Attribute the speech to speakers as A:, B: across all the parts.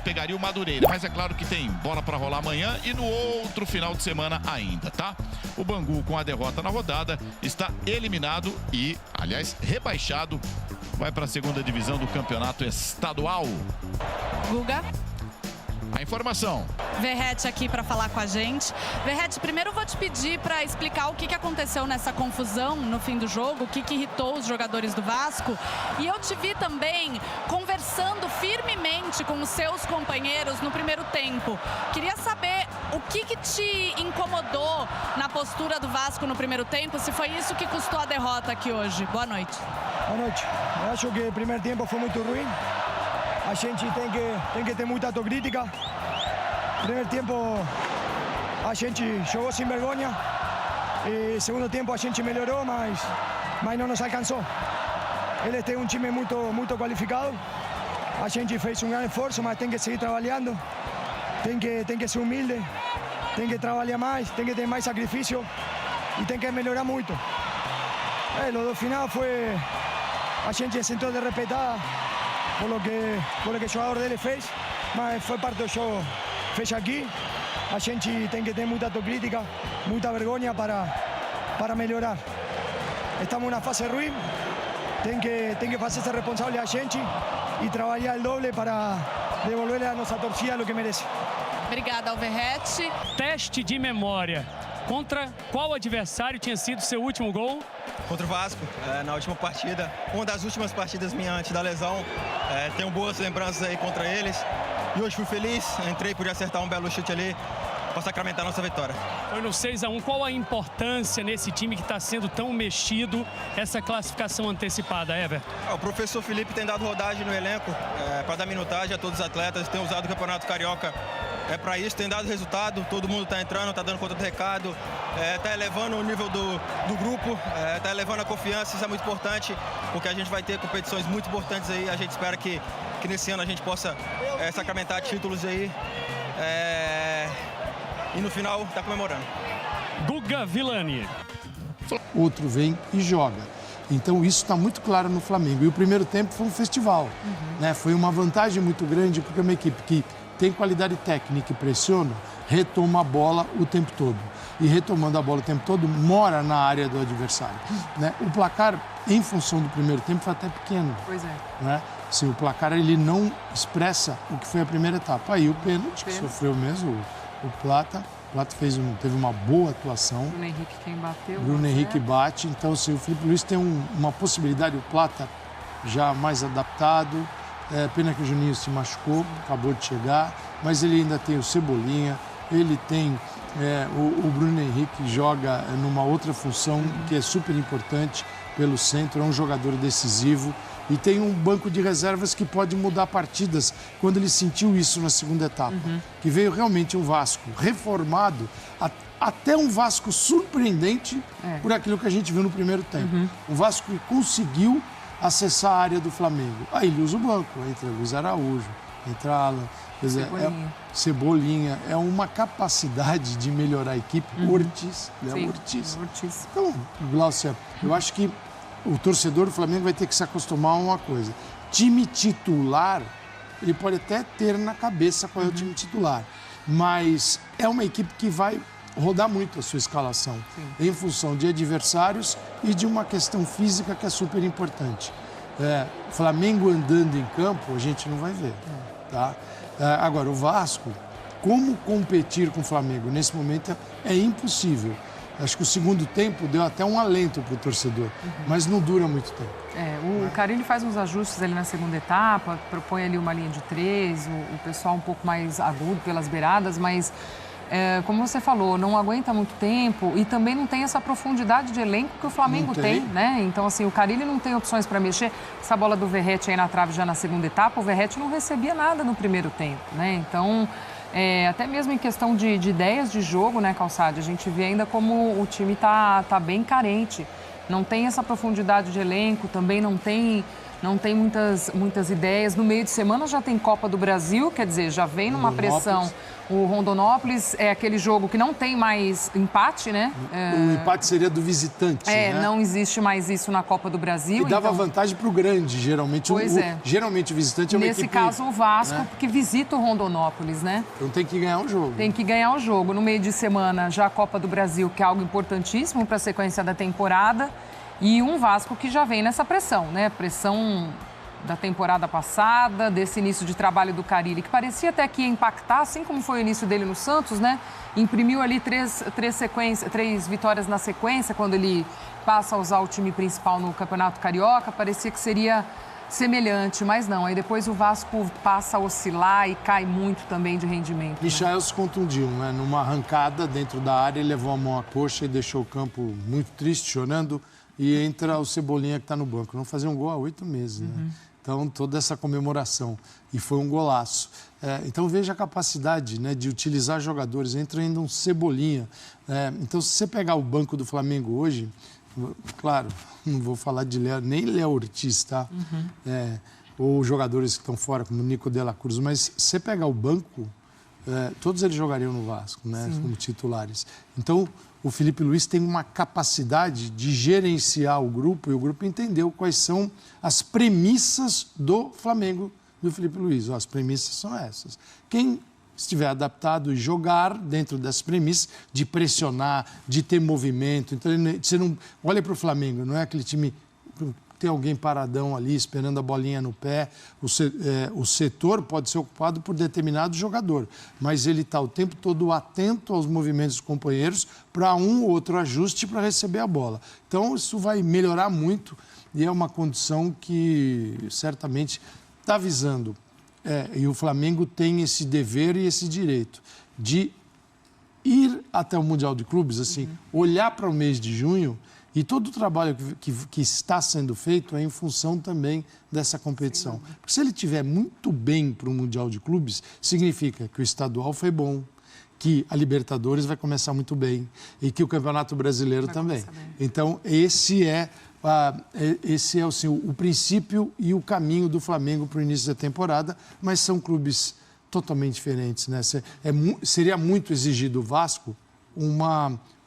A: pegaria o Madureira. Mas é claro que tem bola para rolar amanhã e no outro final de semana ainda, tá? O Bangu, com a derrota na rodada, está eliminado e, aliás, rebaixado. Vai para a segunda divisão do campeonato estadual.
B: Guga.
A: A informação.
B: Verrete aqui para falar com a gente. Verrete, primeiro eu vou te pedir para explicar o que aconteceu nessa confusão no fim do jogo, o que irritou os jogadores do Vasco. E eu te vi também conversando firmemente com os seus companheiros no primeiro tempo. Queria saber o que te incomodou na postura do Vasco no primeiro tempo, se foi isso que custou a derrota aqui hoje. Boa noite.
C: Boa noite. Eu acho que o primeiro tempo foi muito ruim. A gente tem que ter muita autocrítica. Primeiro tempo a gente jogou sem vergonha. E segundo tempo a gente melhorou, mas não nos alcançou. Eles têm um time muito qualificado. A gente fez um grande esforço, mas tem que seguir trabalhando. Tem que ser humilde. Tem que trabalhar mais, tem que ter mais sacrifício e tem que melhorar muito. No final foi a gente se sentou desrespeitada por lo que o jogador dele fez, mas foi parte do jogo. Fez aqui, a gente tem que ter muita autocrítica, muita vergonha para melhorar. Estamos numa fase ruim, tem que fazer-se responsável a gente e trabalhar o doble para devolver a nossa torcida o que merece.
B: Obrigada, Alverrete.
D: Teste de memória. Contra qual adversário tinha sido seu último gol?
E: Contra o Vasco, na última partida. Uma das últimas partidas minha antes da lesão. Tenho boas lembranças aí contra eles. E hoje fui feliz, entrei, pude acertar um belo chute ali para sacramentar a nossa vitória.
D: Foi no 6-1. Qual a importância nesse time que está sendo tão mexido, essa classificação antecipada, Everton?
E: O professor Felipe tem dado rodagem no elenco para dar minutagem a todos os atletas. Tem usado o Campeonato Carioca para isso, tem dado resultado. Todo mundo está entrando, está dando conta do recado, está elevando o nível do grupo, está elevando a confiança. Isso é muito importante, porque a gente vai ter competições muito importantes aí. A gente espera que nesse ano a gente possa sacramentar títulos aí. E no final está comemorando.
D: Guga Villani.
F: Outro vem e joga. Então isso está muito claro no Flamengo. E o primeiro tempo foi um festival. Né? Foi uma vantagem muito grande, porque é uma equipe que tem qualidade técnica e pressiona, retoma a bola o tempo todo. E retomando a bola o tempo todo, mora na área do adversário. Né? O placar, em função do primeiro tempo, foi até pequeno.
B: Pois é.
F: Né? Se o placar ele não expressa o que foi a primeira etapa. Aí o pênalti, que sofreu mesmo o Plata. O Plata teve uma boa atuação.
B: Bruno Henrique quem bateu.
F: Bruno Henrique bate. Então, se o Felipe Luiz tem uma possibilidade, o Plata já mais adaptado. Pena que o Juninho se machucou, acabou de chegar. Mas ele ainda tem o Cebolinha. Ele tem o Bruno Henrique, joga numa outra função que é super importante pelo centro. É um jogador decisivo. E tem um banco de reservas que pode mudar partidas, quando ele sentiu isso na segunda etapa. Que veio realmente um Vasco reformado, até um Vasco surpreendente por aquilo que a gente viu no primeiro tempo. Um Vasco que conseguiu acessar a área do Flamengo. Aí ele usa o banco, entra Luiz Araújo, entra Alan, Cebolinha. É uma capacidade de melhorar a equipe. Ortiz. Então, Glaucia, eu acho que o torcedor do Flamengo vai ter que se acostumar a uma coisa. Time titular, ele pode até ter na cabeça qual é o time titular, mas é uma equipe que vai rodar muito a sua escalação, em função de adversários e de uma questão física que é super importante. Flamengo andando em campo, a gente não vai ver. Tá? Agora, o Vasco, como competir com o Flamengo nesse momento é impossível. Acho que o segundo tempo deu até um alento para o torcedor, mas não dura muito tempo.
G: O Carille faz uns ajustes ali na segunda etapa, propõe ali uma linha de 3, o pessoal um pouco mais agudo pelas beiradas, mas, como você falou, não aguenta muito tempo e também não tem essa profundidade de elenco que o Flamengo tem, né? Então, assim, o Carille não tem opções para mexer. Essa bola do Verrete aí na trave já na segunda etapa, o Verrete não recebia nada no primeiro tempo, né? Então, até mesmo em questão de ideias de jogo, né, Calçade? A gente vê ainda como o time tá bem carente. Não tem essa profundidade de elenco, também não tem não tem muitas ideias. No meio de semana já tem Copa do Brasil, quer dizer, já vem numa pressão. O Rondonópolis é aquele jogo que não tem mais empate, né?
F: O empate seria do visitante, né?
G: Não existe mais isso na Copa do Brasil.
F: E dava vantagem para o grande, geralmente. Geralmente o visitante é uma equipe...
G: Nesse caso, o Vasco, que visita o Rondonópolis, né?
F: Então tem que ganhar o jogo.
G: Tem que ganhar o jogo. No meio de semana, já a Copa do Brasil, que é algo importantíssimo para a sequência da temporada. E um Vasco que já vem nessa pressão, né? Pressão da temporada passada, desse início de trabalho do Carille, que parecia até que ia impactar, assim como foi o início dele no Santos, né? Imprimiu ali três vitórias na sequência, quando ele passa a usar o time principal no Campeonato Carioca, parecia que seria semelhante, mas não. Aí depois o Vasco passa a oscilar e cai muito também de rendimento.
F: Michael se contundiu, né? Numa arrancada dentro da área, ele levou a mão à coxa e deixou o campo muito triste, chorando, e entra o Cebolinha que está no banco. Não fazia um gol há 8 meses, né? Então, toda essa comemoração. E foi um golaço. Então, veja a capacidade, né, de utilizar jogadores. Entra ainda um Cebolinha. Então, se você pegar o banco do Flamengo hoje, claro, não vou falar de nem Léo Ortiz, tá? Ou jogadores que estão fora, como o Nico de la Cruz. Mas se você pegar o banco, todos eles jogariam no Vasco, né, como titulares. Então, o Felipe Luiz tem uma capacidade de gerenciar o grupo e o grupo entendeu quais são as premissas do Flamengo do Felipe Luiz. As premissas são essas. Quem estiver adaptado e jogar dentro das premissas de pressionar, de ter movimento. Então, você não olha para o Flamengo, não é aquele time... Tem alguém paradão ali, esperando a bolinha no pé. O setor pode ser ocupado por determinado jogador, mas ele está o tempo todo atento aos movimentos dos companheiros para um ou outro ajuste para receber a bola. Então, isso vai melhorar muito e é uma condição que certamente está visando. E o Flamengo tem esse dever e esse direito de ir até o Mundial de Clubes, assim, olhar para o mês de junho. E todo o trabalho que está sendo feito é em função também dessa competição. Porque se ele estiver muito bem para o Mundial de Clubes, significa que o estadual foi bom, que a Libertadores vai começar muito bem e que o Campeonato Brasileiro também. Então, esse é assim, o princípio e o caminho do Flamengo para o início da temporada, mas são clubes totalmente diferentes, né? Seria muito exigido do Vasco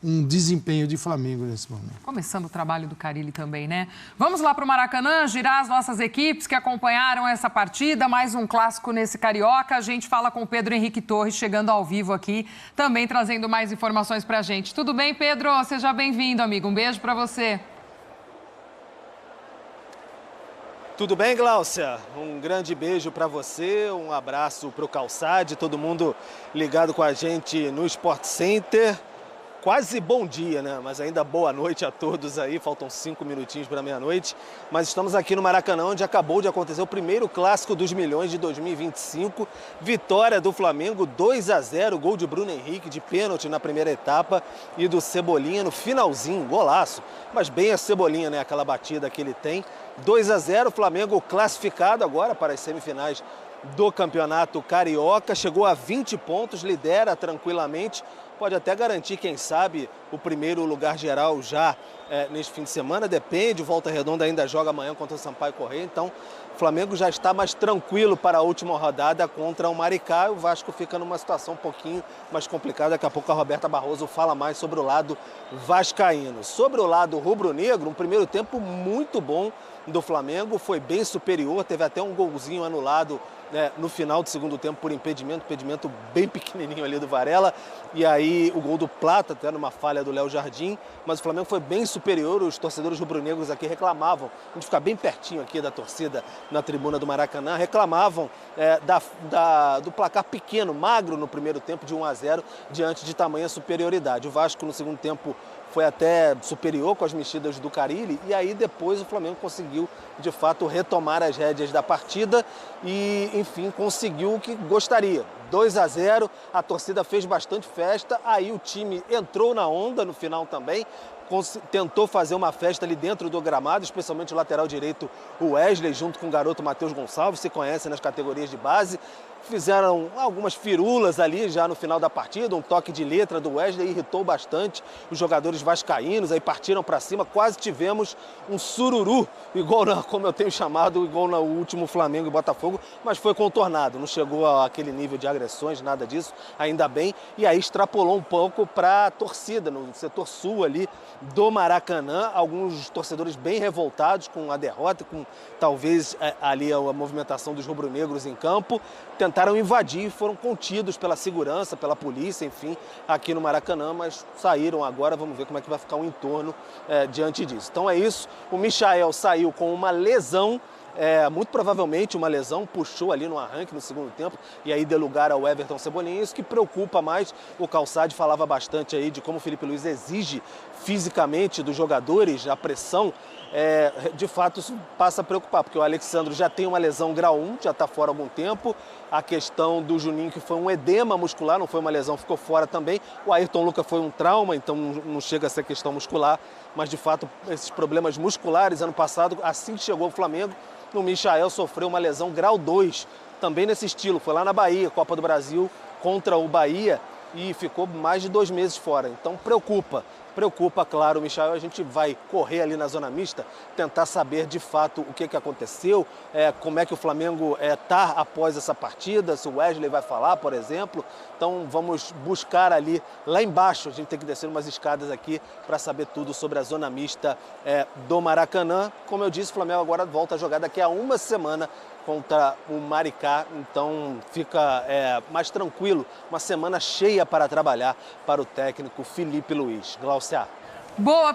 F: um desempenho de Flamengo nesse momento.
G: Começando o trabalho do Carille também, né? Vamos lá para o Maracanã, girar as nossas equipes que acompanharam essa partida, mais um clássico nesse Carioca. A gente fala com o Pedro Henrique Torres, chegando ao vivo aqui, também trazendo mais informações para a gente. Tudo bem, Pedro? Seja bem-vindo, amigo. Um beijo para você.
H: Tudo bem, Gláucia? Um grande beijo para você, um abraço para o Calçade, todo mundo ligado com a gente no Sport Center. Quase bom dia, né? Mas ainda boa noite a todos aí. Faltam 5 minutinhos para meia-noite. Mas estamos aqui no Maracanã, onde acabou de acontecer o primeiro Clássico dos Milhões de 2025. Vitória do Flamengo, 2-0. Gol de Bruno Henrique, de pênalti na primeira etapa. E do Cebolinha no finalzinho, golaço. Mas bem a Cebolinha, né? Aquela batida que ele tem. 2-0, Flamengo classificado agora para as semifinais do Campeonato Carioca. Chegou a 20 pontos, lidera tranquilamente. Pode até garantir, quem sabe, o primeiro lugar geral já neste fim de semana. Depende, o Volta Redonda ainda joga amanhã contra o Sampaio Corrêa. Então, o Flamengo já está mais tranquilo para a última rodada contra o Maricá. O Vasco fica numa situação um pouquinho mais complicada. Daqui a pouco a Roberta Barroso fala mais sobre o lado vascaíno. Sobre o lado rubro-negro, um primeiro tempo muito bom do Flamengo. Foi bem superior, teve até um golzinho anulado no final do segundo tempo por impedimento bem pequenininho ali do Varela, e aí o gol do Plata, até numa falha do Léo Jardim, mas o Flamengo foi bem superior. Os torcedores rubro-negros aqui reclamavam, a gente fica bem pertinho aqui da torcida na tribuna do Maracanã, reclamavam do placar pequeno, magro no primeiro tempo de 1-0, diante de tamanha superioridade. O Vasco no segundo tempo foi até superior com as mexidas do Carille, e aí depois o Flamengo conseguiu, de fato, retomar as rédeas da partida e, enfim, conseguiu o que gostaria. 2-0, a torcida fez bastante festa, aí o time entrou na onda no final também, tentou fazer uma festa ali dentro do gramado, especialmente o lateral direito, o Wesley, junto com o garoto Matheus Gonçalves, se conhecem nas categorias de base. fizeram algumas firulas ali já no final da partida, um toque de letra do Wesley irritou bastante os jogadores vascaínos, aí partiram para cima, quase tivemos um sururu, como eu tenho chamado, igual no último Flamengo e Botafogo, mas foi contornado, não chegou àquele nível de agressões, nada disso, ainda bem, e aí extrapolou um pouco para a torcida, no setor sul ali do Maracanã, alguns torcedores bem revoltados com a derrota, com talvez ali a movimentação dos rubro-negros em campo, tentaram invadir e foram contidos pela segurança, pela polícia, enfim, aqui no Maracanã, mas saíram agora, vamos ver como é que vai ficar o entorno diante disso. Então é isso, o Michael saiu com uma lesão, muito provavelmente uma lesão, puxou ali no arranque no segundo tempo e aí deu lugar ao Everton Cebolinha, isso que preocupa mais. O Calçade falava bastante aí de como o Filipe Luís exige fisicamente dos jogadores, a pressão, de fato isso passa a preocupar, porque o Alexandro já tem uma lesão grau 1, já está fora há algum tempo, a questão do Juninho que foi um edema muscular, não foi uma lesão, ficou fora também, o Ayrton Lucas foi um trauma, então não chega a ser questão muscular, mas de fato esses problemas musculares, ano passado, assim que chegou o Flamengo, o Michael sofreu uma lesão grau 2, também nesse estilo, foi lá na Bahia, Copa do Brasil contra o Bahia e ficou mais de 2 meses fora, então preocupa, claro, o Michael. A gente vai correr ali na zona mista, tentar saber de fato o que aconteceu, como é que o Flamengo está após essa partida, se o Wesley vai falar, por exemplo. Então vamos buscar ali, lá embaixo, a gente tem que descer umas escadas aqui para saber tudo sobre a zona mista do Maracanã. Como eu disse, o Flamengo agora volta a jogar daqui a uma semana contra o Maricá, então fica mais tranquilo, uma semana cheia para trabalhar para o técnico Filipe Luís. Glaucia.
G: Boa.